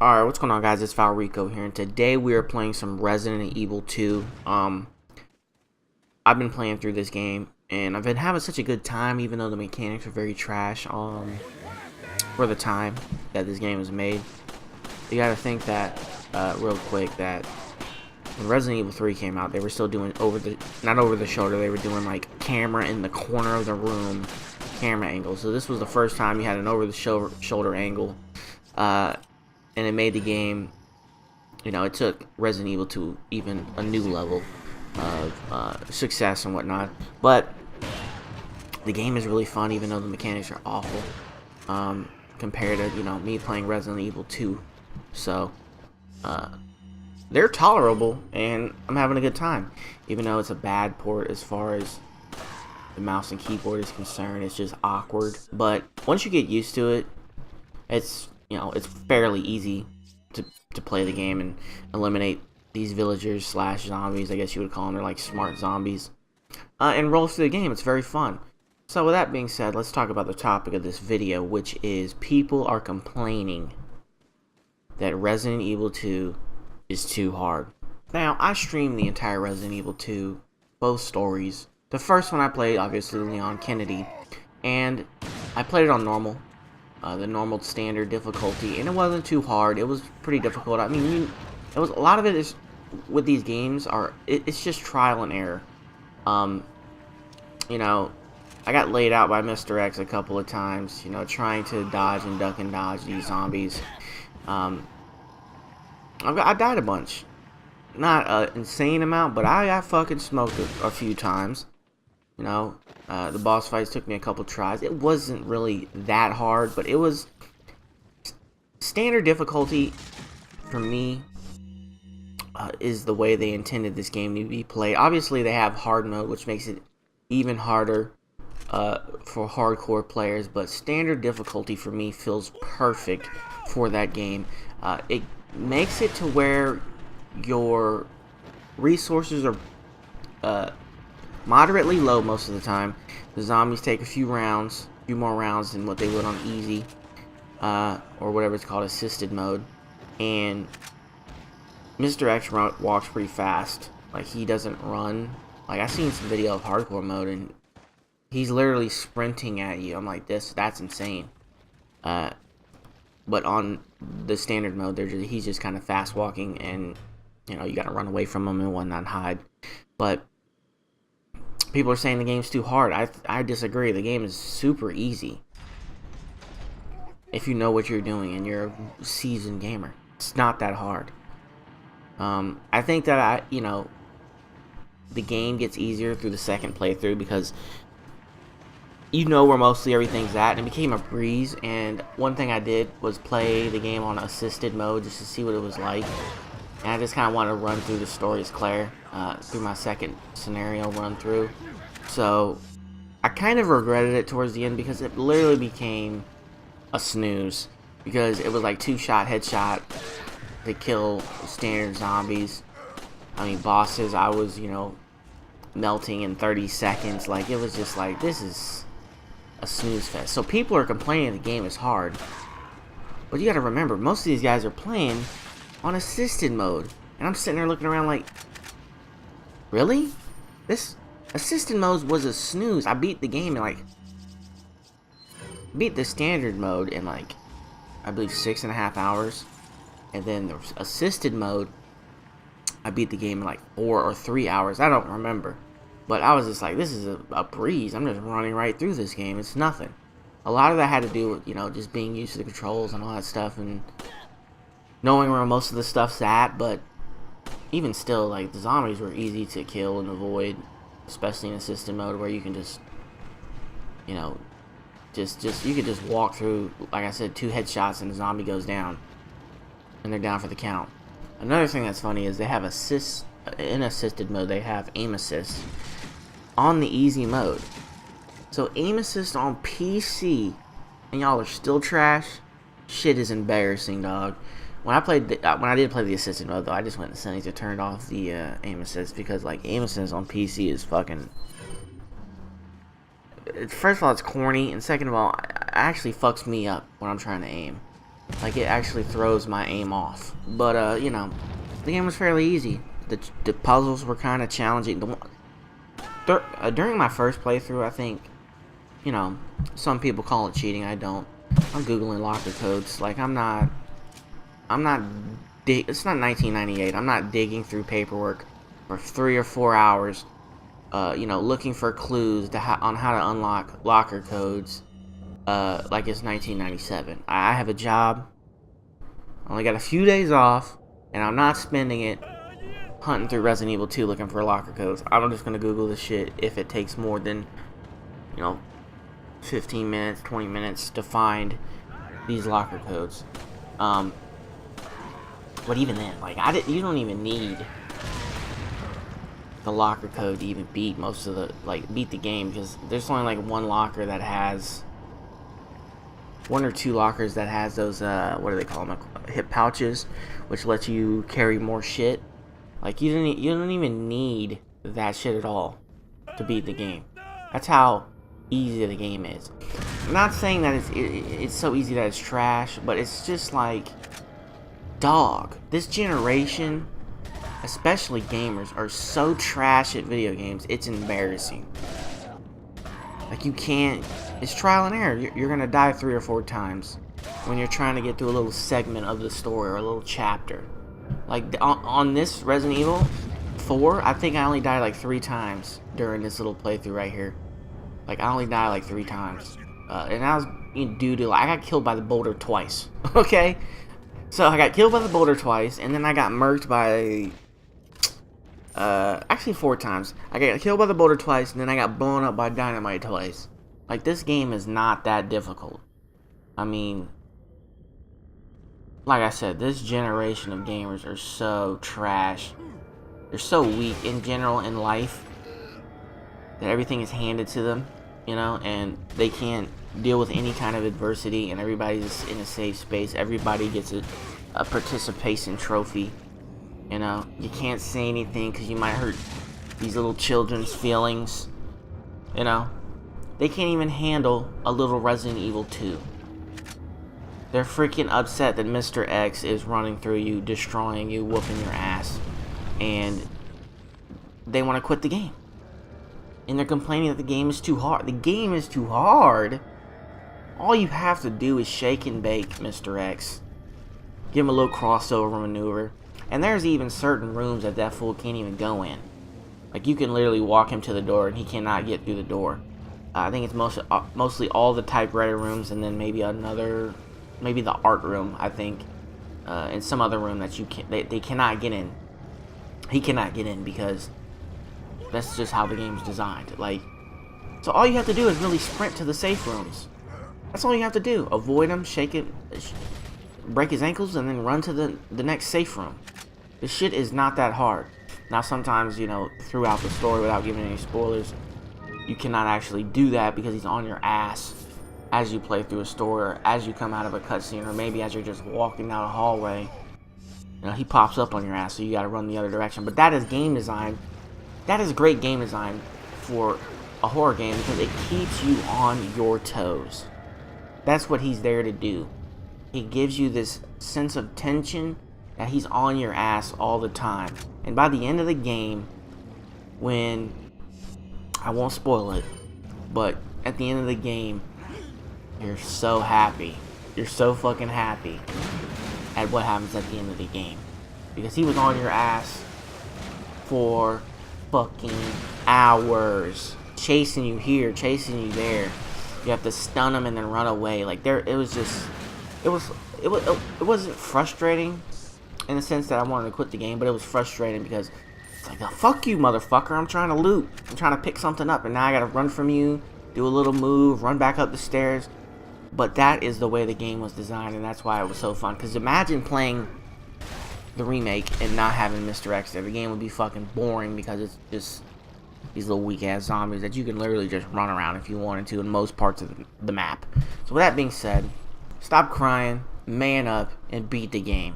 Alright, what's going on, guys? It's Valrico here, and today we are playing some Resident Evil 2. I've been playing through this game, and I've been having such a good time, even though the mechanics are very trash, for the time that this game was made. You gotta think that, real quick, that when Resident Evil 3 came out, they were still doing not over the shoulder, they were doing, like, camera in the corner of the room, camera angle. So this was the first time you had an over the shoulder angle, and it made the game, it took Resident Evil to even a new level of success and whatnot. But the game is really fun, even though the mechanics are awful, compared to, me playing Resident Evil 2. So, they're tolerable, and I'm having a good time. Even though it's a bad port as far as the mouse and keyboard is concerned, it's just awkward. But once you get used to it, it's fairly easy to play the game and eliminate these villagers slash zombies, I guess you would call them. They're like smart zombies. And roll through the game. It's very fun. So with that being said, let's talk about the topic of this video, which is people are complaining that Resident Evil 2 is too hard. Now, I streamed the entire Resident Evil 2, both stories. The first one I played, obviously, Leon Kennedy, and I played it on normal. The normal standard difficulty, and it wasn't too hard. It was pretty difficult. I mean, it was a lot of it is with these games it's just trial and error. I got laid out by Mr. X a couple of times, trying to dodge and duck and dodge these zombies. I died a bunch, not an insane amount, but I got fucking smoked a few times. The boss fights took me a couple tries. It wasn't really that hard, but it was standard difficulty for me. Is the way they intended this game to be played. Obviously, they have hard mode, which makes it even harder for hardcore players, but standard difficulty for me feels perfect for that game. It makes it to where your resources are moderately low most of the time. The zombies take a few more rounds than what they would on easy, or whatever it's called, assisted mode. And Mr. X walks pretty fast. Like, he doesn't run. Like, I've seen some video of hardcore mode, and he's literally sprinting at you. I'm like, that's insane. But on the standard mode, he's just kind of fast walking, and you gotta run away from him and whatnot, and hide. But people are saying the game's too hard. I disagree. The game is super easy if you know what you're doing and you're a seasoned gamer. It's not that hard. I think that the game gets easier through the second playthrough because where mostly everything's at, and it became a breeze. And one thing I did was play the game on assisted mode just to see what it was like. And I just kind of wanted to run through the story as Claire, through my second scenario run through. So I kind of regretted it towards the end because it literally became a snooze. Because it was like 2-shot headshot to kill standard zombies. I mean, bosses, I was, melting in 30 seconds. Like, it was just like, this is a snooze fest. So people are complaining the game is hard. But you gotta remember, most of these guys are playing on assisted mode. And I'm sitting there looking around like, really? This assisted mode was a snooze. I beat the game in beat the standard mode in I believe 6.5 hours. And then the assisted mode, I beat the game in 4 or 3 hours. I don't remember. But I was just like, this is a breeze. I'm just running right through this game. It's nothing. A lot of that had to do with, just being used to the controls and all that stuff. And knowing where most of the stuff's at. But even still, the zombies were easy to kill and avoid. Especially in assisted mode where you can just, you could just walk through, like I said, 2 headshots and the zombie goes down. And they're down for the count. Another thing that's funny is they have in assisted mode, they have aim assist on the easy mode. So aim assist on PC, and y'all are still trash. Shit is embarrassing, dog. When I did play the assisted mode, though, I just went to settings and turned off the aim assist because aim assist on PC is fucking. First of all, it's corny, and second of all, it actually fucks me up when I'm trying to aim. Like, it actually throws my aim off. But, you know, the game was fairly easy. The puzzles were kind of challenging. During my first playthrough, I think, you know, some people call it cheating. I don't. I'm Googling locker codes. Like, it's not 1998. I'm not digging through paperwork for 3 or 4 hours, you know, looking for clues on how to unlock locker codes, like it's 1997. I have a job. I only got a few days off, and I'm not spending it hunting through Resident Evil 2 looking for locker codes. I'm just gonna Google this shit if it takes more than, you know, 15 minutes, 20 minutes to find these locker codes. But even then, like, you don't even need the locker code to even beat beat the game, because there's only like one locker that has, one or two lockers that has those, what do they call them, hip pouches, which lets you carry more shit. Like, you don't even need that shit at all to beat the game. That's how easy the game is. I'm not saying that it's so easy that it's trash, but it's just like, dog, this generation, especially gamers, are so trash at video games, it's embarrassing. Like, you can't, it's trial and error. You're gonna die 3 or 4 times when you're trying to get through a little segment of the story or a little chapter. Like, on this Resident Evil 4, I think I only died like 3 times during this little playthrough right here. Like, I only died like 3 times. And that was due to, like, I got killed by the boulder twice. Okay? So, I got killed by the boulder twice, and then I got murked by, actually 4 times. I got killed by the boulder twice, and then I got blown up by dynamite twice. Like, this game is not that difficult. I mean, like I said, this generation of gamers are so trash. They're so weak in general in life that everything is handed to them, you know, and they can't deal with any kind of adversity, and everybody's in a safe space. Everybody gets a participation trophy, you know. You can't say anything because you might hurt these little children's feelings, you know. They can't even handle a little Resident Evil 2. They're freaking upset that Mr. X is running through you, destroying you, whooping your ass, and they want to quit the game. And they're complaining that the game is too hard. The game is too hard? All you have to do is shake and bake Mr. X. Give him a little crossover maneuver. And there's even certain rooms that fool can't even go in. Like, you can literally walk him to the door and he cannot get through the door. I think it's mostly all the typewriter rooms, and then maybe maybe the art room, I think. And some other room that they cannot get in. He cannot get in because that's just how the game's designed. Like, so all you have to do is really sprint to the safe rooms. That's all you have to do. Avoid him, shake it, break his ankles, and then run to the next safe room. This shit is not that hard. Now, sometimes, you know, throughout the story, without giving any spoilers, you cannot actually do that because he's on your ass as you play through a story, or as you come out of a cutscene, or maybe as you're just walking down a hallway. You know, he pops up on your ass, so you gotta run the other direction. But that is game design. That is great game design for a horror game, because it keeps you on your toes. That's what he's there to do. He gives you this sense of tension that he's on your ass all the time. And by the end of the game, when, I won't spoil it, but at the end of the game, you're so happy. You're so fucking happy at what happens at the end of the game. Because he was on your ass for fucking hours, chasing you here, chasing you there. You have to stun him and then run away. Like, it wasn't frustrating in the sense that I wanted to quit the game, but it was frustrating because it's like, oh, fuck you, motherfucker, I'm trying to loot. I'm trying to pick something up, and now I gotta run from you, do a little move, run back up the stairs. But that is the way the game was designed, and that's why it was so fun. Because imagine playing the remake and not having Mr. X there. The game would be fucking boring because it's just these little weak-ass zombies that you can literally just run around if you wanted to in most parts of the map. So with that being said, stop crying, man up, and beat the game.